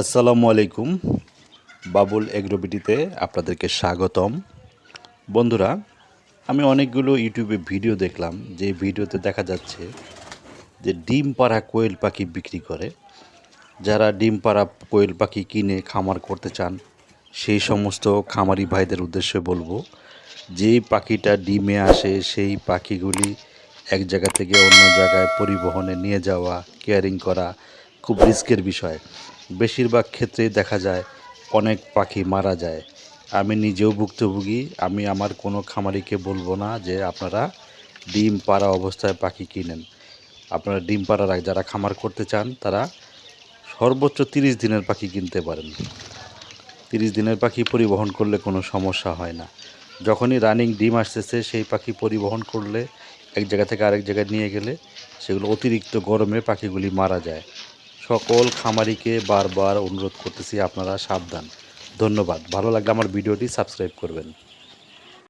আসসালামু আলাইকুম। বাবুল এগ্রোবিটিতে আপনাদেরকে স্বাগতম। বন্ধুরা, আমি অনেকগুলো ইউটিউবে ভিডিও দেখলাম, যে ভিডিওতে দেখা যাচ্ছে যে ডিম পাড়া কোয়েল পাখি বিক্রি করে। যারা ডিম পাড়া কোয়েল পাখি কিনে খামার করতে চান, সেই সমস্ত খামারি ভাইদের উদ্দেশ্যে বলবো, যেই পাখিটা ডিমে আসে সেই পাখিগুলি এক জায়গা থেকে অন্য জায়গায় পরিবহনে নিয়ে যাওয়া, কেয়ারিং করা খুব রিস্কের বিষয়। বেশিরভাগ ক্ষেত্রেই দেখা যায় অনেক পাখি মারা যায়। আমি নিজেও ভুক্তভোগী। আমি আমার কোনো খামারিকে বলবো না যে আপনারা ডিম পাড়া অবস্থায় পাখি কিনেন। আপনারা ডিম পাড়ার আগে যারা খামার করতে চান তারা সর্বোচ্চ 30 দিনের পাখি কিনতে পারেন। 30 দিনের পাখি পরিবহন করলে কোনো সমস্যা হয় না। যখনই রানিং ডিম আসতেছে সেই পাখি পরিবহন করলে এক জায়গা থেকে আরেক জায়গায় নিয়ে গেলে সেগুলো অতিরিক্ত গরমে পাখিগুলি মারা যায়। সকল খামারিকে বারবার অনুরোধ করতেছি, আপনারা সাবধান। ধন্যবাদ। ভালো লাগলে আমার ভিডিওটি সাবস্ক্রাইব করবেন।